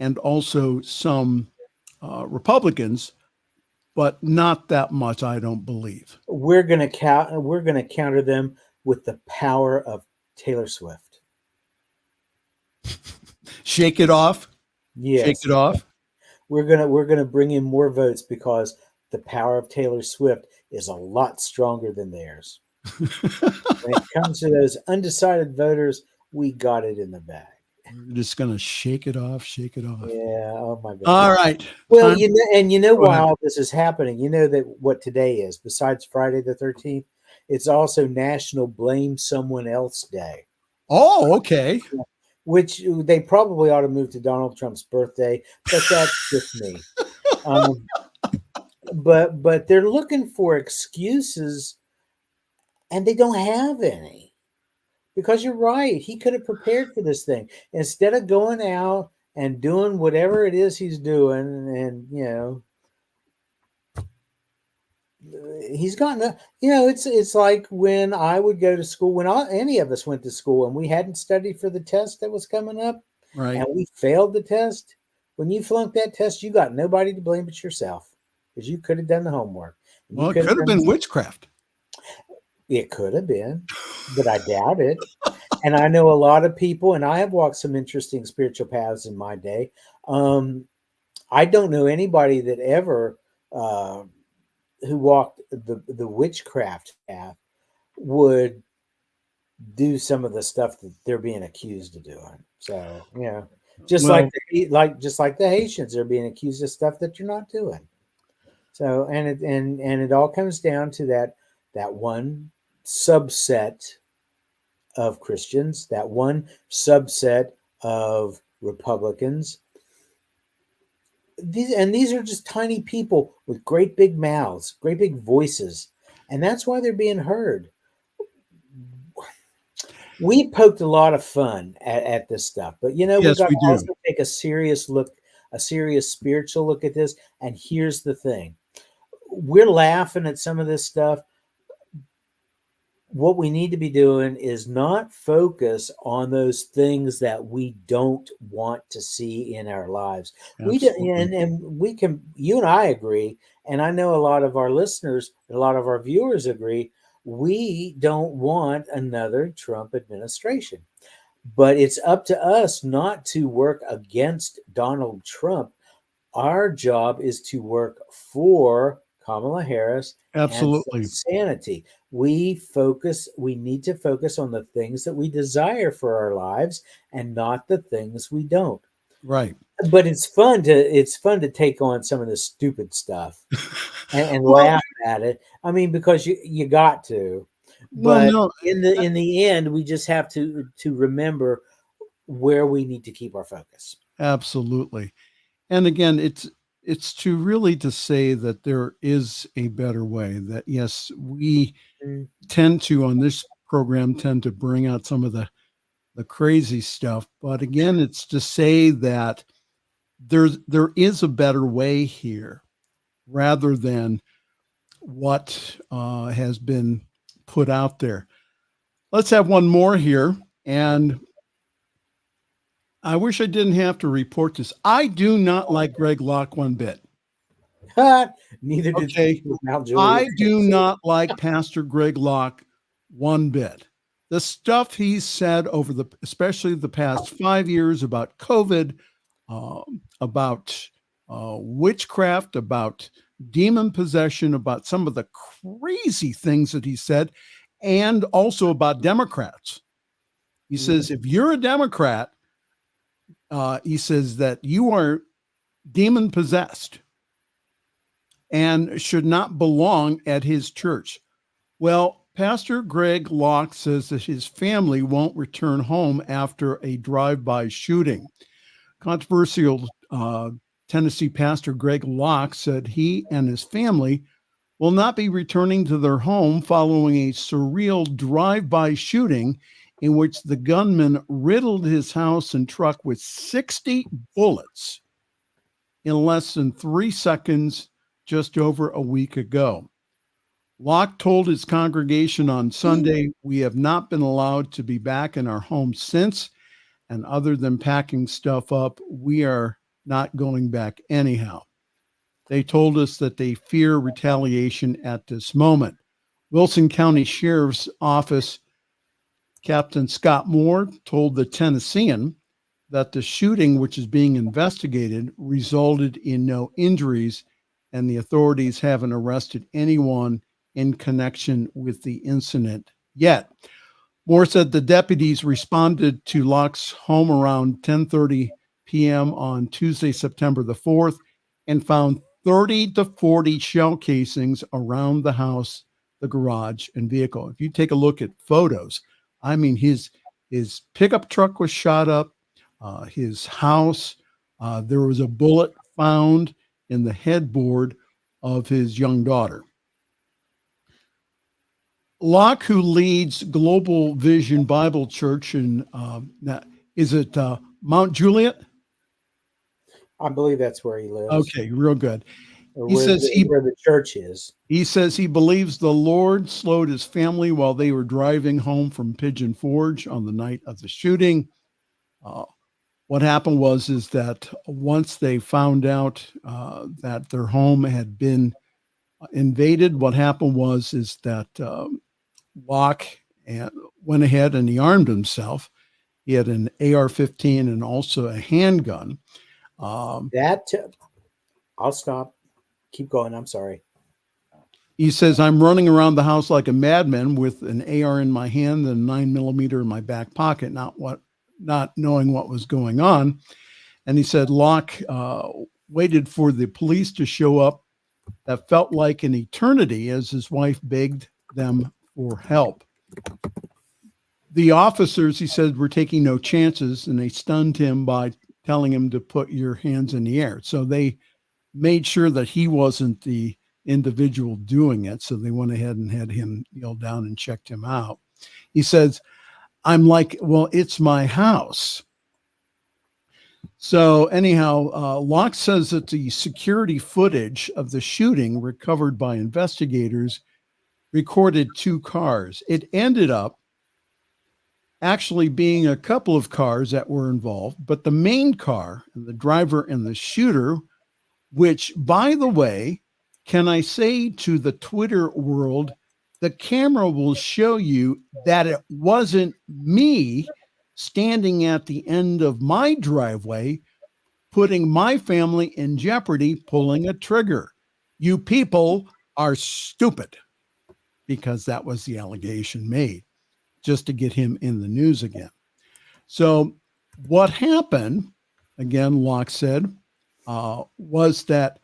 and also some Republicans, but not that much, I don't believe. We're going to counter them with the power of Taylor Swift. Shake it off. Yes. Shake it off. We're gonna bring in more votes because the power of Taylor Swift is a lot stronger than theirs. When it comes to those undecided voters, we got it in the bag. We're just gonna shake it off, shake it off. Yeah. Oh my God. All right. Well, why all this is happening. You know that what today is, besides Friday the 13th, it's also National Blame Someone Else Day. Oh, okay. Which they probably ought to move to Donald Trump's birthday, but that's just me. But they're looking for excuses, and they don't have any. Because you're right, he could have prepared for this thing instead of going out and doing whatever it is he's doing, and he's gotten it's like when I would go to school, when any of us went to school and we hadn't studied for the test that was coming up, right, and we failed the test. When you flunked that test, you got nobody to blame but yourself, because you could have done the homework. Well, it could have been witchcraft. It could have been, but I doubt it. And I know a lot of people, and I have walked some interesting spiritual paths in my day. I don't know anybody that ever who walked the witchcraft path would do some of the stuff that they're being accused of doing. So, just like the Haitians are being accused of stuff that you're not doing. So, and it all comes down to that one subset of Christians, that one subset of Republicans. These are just tiny people with great big mouths, great big voices, and that's why they're being heard. We poked a lot of fun at this stuff, but yes, we got to also take a serious spiritual look at this. And here's the thing: we're laughing at some of this stuff. What we need to be doing is not focus on those things that we don't want to see in our lives. Absolutely. We can, you and I agree, and I know a lot of our listeners, a lot of our viewers agree, we don't want another Trump administration. But it's up to us not to work against Donald Trump. Our job is to work for Kamala Harris. Absolutely. And sanity. We need to focus on the things that we desire for our lives and not the things we don't. Right. But it's fun to take on some of this stupid stuff and laugh at it. I mean, because you got to. Well, But no, in the end, we just have to remember where we need to keep our focus. absolutely. And again, it's to really to say that there is a better way. That yes, we Mm. tend to on this program tend to bring out some of the crazy stuff, but again, it's to say that there is a better way here, rather than what has been put out there. Let's have one more here, and I wish I didn't have to report this. I do not like Greg Locke one bit. Neither did Okay. Mount I Juliet. do not like Pastor Greg Locke one bit. The stuff he's said over especially the past 5 years about COVID, about witchcraft, about demon possession, about some of the crazy things that he said, and also about Democrats. He says, if you're a Democrat, he says that you are demon possessed and should not belong at his church. Well, Pastor Greg Locke says that his family won't return home after a drive-by shooting. Controversial Tennessee pastor Greg Locke said he and his family will not be returning to their home following a surreal drive-by shooting in which the gunman riddled his house and truck with 60 bullets in less than 3 seconds just over a week ago. Locke told his congregation on Sunday, "We have not been allowed to be back in our home since, and other than packing stuff up, we are not going back anyhow." They told us that they fear retaliation at this moment. Wilson County Sheriff's Office Captain Scott Moore told the Tennessean that the shooting, which is being investigated, resulted in no injuries, and the authorities haven't arrested anyone in connection with the incident yet. Moore said the deputies responded to Locke's home around 10:30 p.m. on Tuesday, September the 4th, and found 30 to 40 shell casings around the house, the garage, and vehicle. If you take a look at photos, I mean, his pickup truck was shot up, his house, there was a bullet found in the headboard of his young daughter. Locke, who leads Global Vision Bible Church in, is it Mount Juliet? I believe that's where he lives. Okay, real good. Or He where says where the church is. He says he believes the Lord slowed his family while they were driving home from Pigeon Forge on the night of the shooting. What happened is that once they found out that their home had been invaded, what happened is that Locke went ahead and he armed himself. He had an AR-15 and also a handgun. I'll stop. Keep going. I'm sorry. He says, "I'm running around the house like a madman with an AR in my hand and a 9mm in my back pocket, not knowing what was going on." And he said Locke waited for the police to show up. That felt like an eternity as his wife begged them for help. The officers, he said, were taking no chances, and they stunned him by telling him to put your hands in the air. So they made sure that he wasn't the individual doing it. So they went ahead and had him kneel down and checked him out. He says, "I'm like, well, it's my house." So anyhow, Locke says that the security footage of the shooting recovered by investigators recorded 2 cars. It ended up actually being a couple of cars that were involved, but the main car, and the driver and the shooter, which, by the way, can I say to the Twitter world, the camera will show you that it wasn't me standing at the end of my driveway, putting my family in jeopardy, pulling a trigger. You people are stupid, because that was the allegation made, just to get him in the news again. So what happened, again, Locke said, was that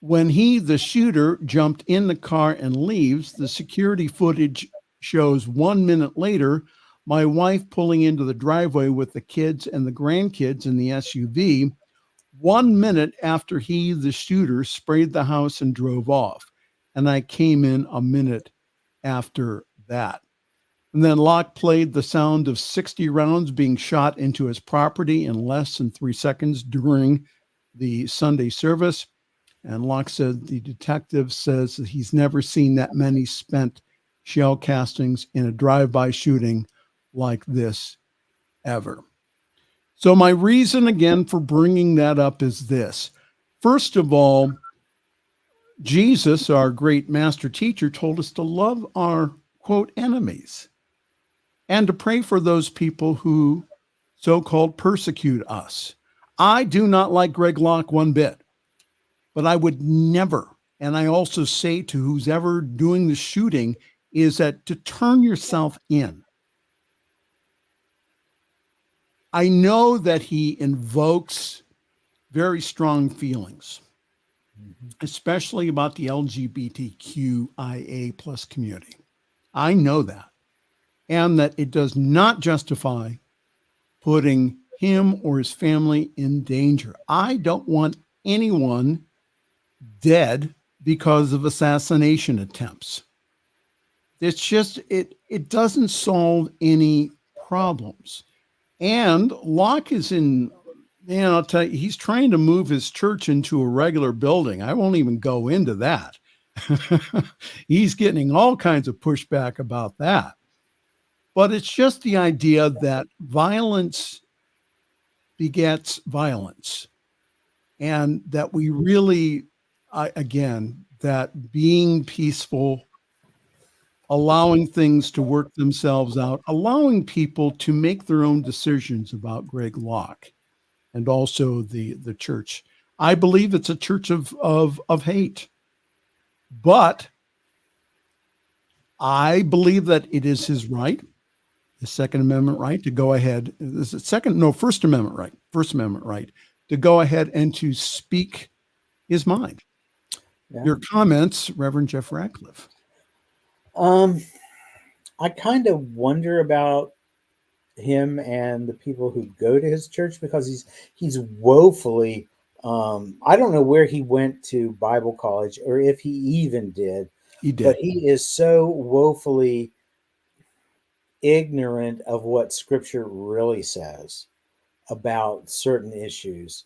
when the shooter, jumped in the car and leaves, the security footage shows 1 minute later, my wife pulling into the driveway with the kids and the grandkids in the SUV, 1 minute after he, the shooter, sprayed the house and drove off. And I came in a minute after that. And then Locke played the sound of 60 rounds being shot into his property in less than 3 seconds during the Sunday service. And Locke said the detective says that he's never seen that many spent shell castings in a drive-by shooting like this ever. So my reason again for bringing that up is this. First of all, Jesus, our great master teacher, told us to love our, quote, enemies and to pray for those people who so-called persecute us. I do not like Greg Locke one bit, but I would never, and I also say to who's ever doing the shooting, is that to turn yourself in. I know that he invokes very strong feelings, especially about the LGBTQIA plus community. I know that. And that it does not justify putting him or his family in danger. I don't want anyone dead because of assassination attempts. It's just, it doesn't solve any problems. And Locke is in, man, I'll tell you, he's trying to move his church into a regular building. I won't even go into that. He's getting all kinds of pushback about that. But it's just the idea that violence begets violence. And that we really, again, that being peaceful, allowing things to work themselves out, allowing people to make their own decisions about Greg Locke and also the church. I believe it's a church of hate. But I believe that it is his right, the Second Amendment right to go ahead. First Amendment right to go ahead and to speak his mind. Yeah. Your comments, Reverend Jeff Radcliff. I kind of wonder about him and the people who go to his church because he's woefully. I don't know where he went to Bible college or if he even did. He did. But he is so woefully ignorant of what Scripture really says about certain issues.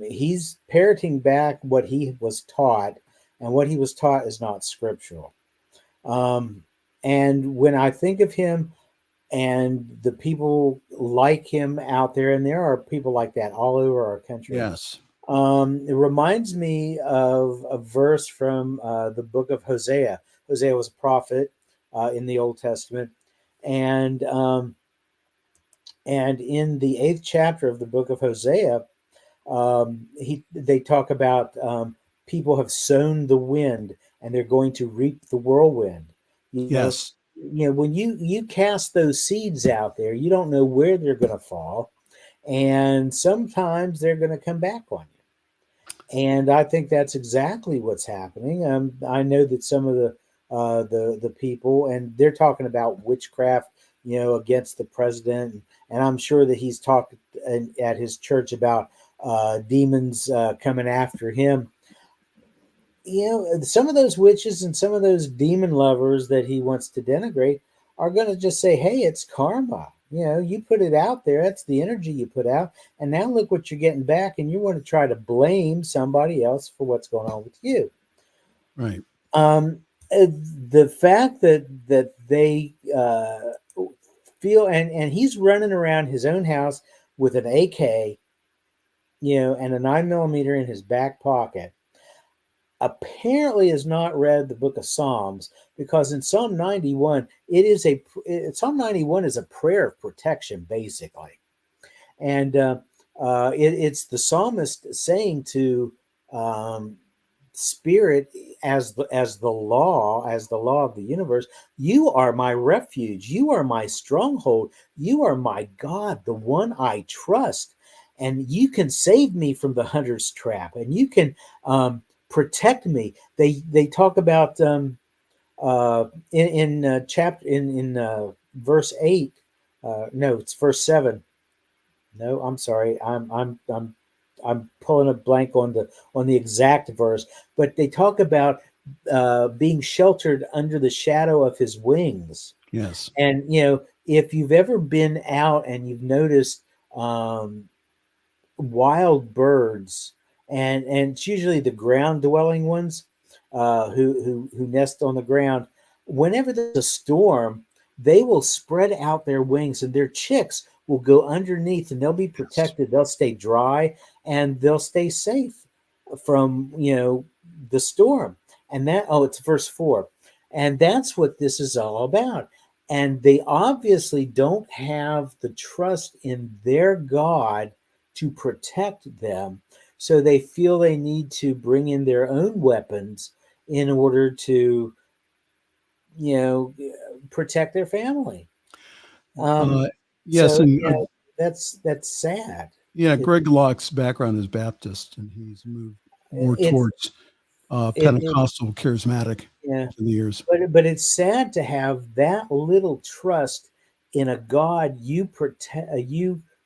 He's parroting back what he was taught, and what he was taught is not scriptural. And when I think of him and the people like him out there, and there are people like that all over our country. Yes. It reminds me of a verse from the book of Hosea. Hosea was a prophet in the Old Testament. And in the 8th chapter of the book of Hosea, they talk about people have sown the wind and they're going to reap the whirlwind. Yes. When you cast those seeds out there, you don't know where they're going to fall. And sometimes they're going to come back on you. And I think that's exactly what's happening. I know that some of the people, and they're talking about witchcraft, against the president. And I'm sure that he's talked at his church about demons coming after him. Some of those witches and some of those demon lovers that he wants to denigrate are going to just say, hey, it's karma. You put it out there. That's the energy you put out. And now look what you're getting back. And you want to try to blame somebody else for what's going on with you. Right. The fact that they feel, and he's running around his own house with an AK, and a 9mm in his back pocket, apparently has not read the book of Psalms, because in Psalm 91, Psalm 91 is a prayer of protection, basically. And it's the psalmist saying to spirit as the law of the universe, you are my refuge, you are my stronghold, you are my God, the one I trust, and you can save me from the hunter's trap, and you can protect me. They talk about in verse 8. No, it's verse 7. No, I'm sorry. I'm pulling a blank on the exact verse, but they talk about being sheltered under the shadow of his wings. Yes. And if you've ever been out and you've noticed wild birds, and it's usually the ground dwelling ones who nest on the ground. Whenever there's a storm, they will spread out their wings, and their chicks will go underneath, and they'll be protected. They'll stay dry, and they'll stay safe from the storm. And it's verse 4, and that's what this is all about. And they obviously don't have the trust in their God to protect them, so they feel they need to bring in their own weapons in order to protect their family. Yes, so, and that's sad. Greg Locke's background is Baptist, and he's moved more It's- towards Pentecostal charismatic Yeah, in the years. but it's sad to have that little trust in a God you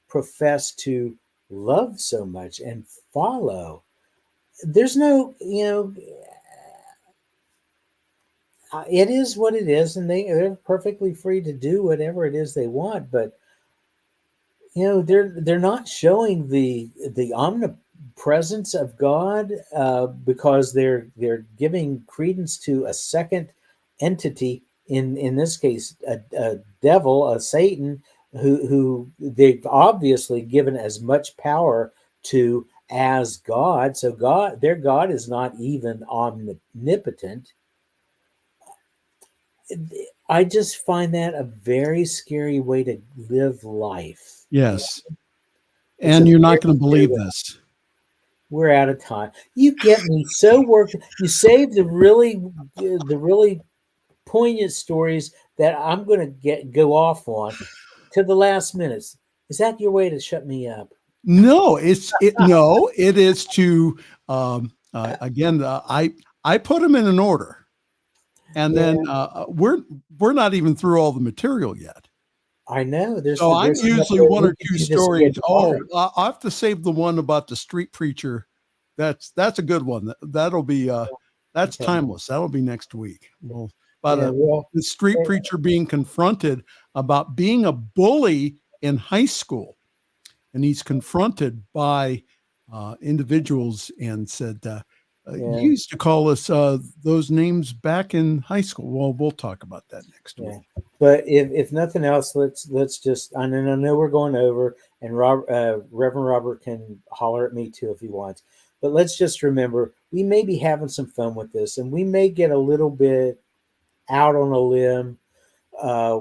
profess to love so much and follow. There's no, it is what it is, and they're perfectly free to do whatever it is they want. But they're not showing the omnipresence of God because they're giving credence to a second entity. In this case, a devil, a Satan, who they've obviously given as much power to as God. So their God is not even omnipotent. I just find that a very scary way to live life. Yes. And you're not going to believe this. We're out of time. You get me so worked. You saved the really poignant stories that I'm going to go off on to the last minutes. Is that your way to shut me up? No, it is to again. I put them in an order, and then we're not even through all the material yet. I know. I'm usually one or two stories. I'll have to save the one about the street preacher. That's a good one. That'll be that's timeless. That'll be next week. The street preacher being confronted about being a bully in high school, and he's confronted by individuals and said, "You used to call us those names back in high school." Well, we'll talk about that next week. But if nothing else, let's just. I know we're going over, and Reverend Robert can holler at me too if he wants. But let's just remember, we may be having some fun with this, and we may get a little bit out on a limb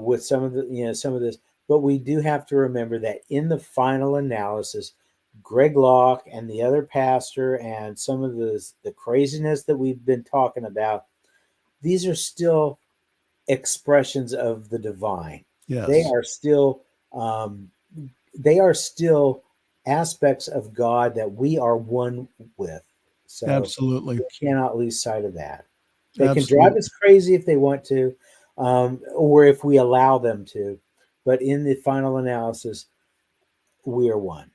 with some of this. But we do have to remember that in the final analysis, Greg Locke and the other pastor and some of the craziness that we've been talking about, these are still expressions of the divine. Yes. They are still aspects of God that we are one with. So absolutely, we cannot lose sight of that. They can drive us crazy if they want to, or if we allow them to. But in the final analysis, we are one.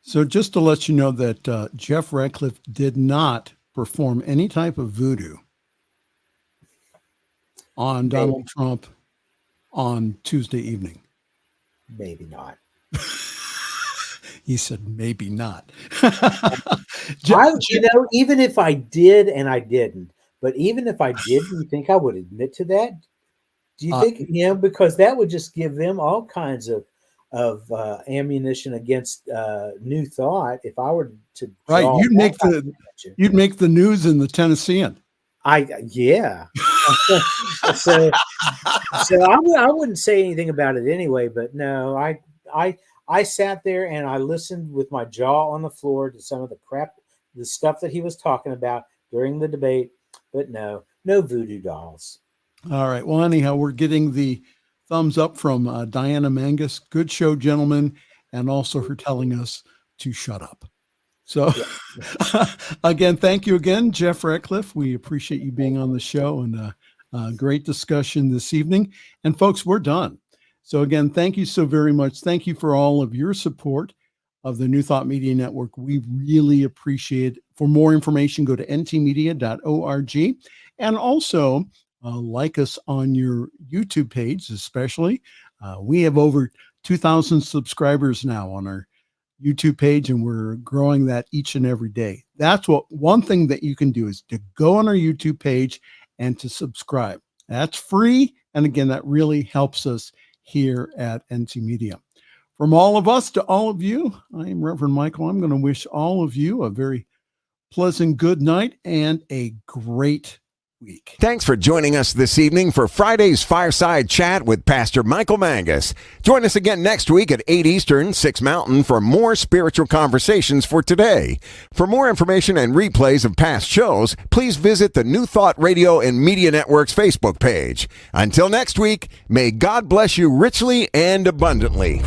So just to let you know that Jeff Radcliff did not perform any type of voodoo on Donald Trump on Tuesday evening. Maybe not. He said, maybe not. Even if I did and I didn't, but even if I did, do you think I would admit to that? Do you think, because that would just give them all kinds of ammunition against New Thought. If I were to you'd make the news in the Tennessean. So I wouldn't say anything about it anyway. But no, I sat there and I listened with my jaw on the floor to some of the stuff that he was talking about during the debate. But no voodoo dolls. All right. Well, anyhow, we're getting the thumbs up from Diana Mangus. Good show, gentlemen. And also her telling us to shut up. So again, thank you again, Jeff Radcliff. We appreciate you being on the show. And Great discussion this evening. And folks, we're done. So again, thank you so very much. Thank you for all of your support of the New Thought Media Network. We really appreciate it. For more information, go to ntmedia.org, and also like us on your YouTube page, especially. We have over 2,000 subscribers now on our YouTube page, and we're growing that each and every day. That's one thing that you can do is to go on our YouTube page and to subscribe. That's free. And again, that really helps us here at NT Media. From all of us to all of you, I am Reverend Michael. I'm going to wish all of you a very pleasant good night and a great week. Thanks for joining us this evening for Friday's Fireside Chat with Pastor Michael Mangus. Join us again next week at 8 Eastern, 6 Mountain for more spiritual conversations for today. For more information and replays of past shows, please visit the New Thought Radio and Media Network's Facebook page. Until next week, may God bless you richly and abundantly.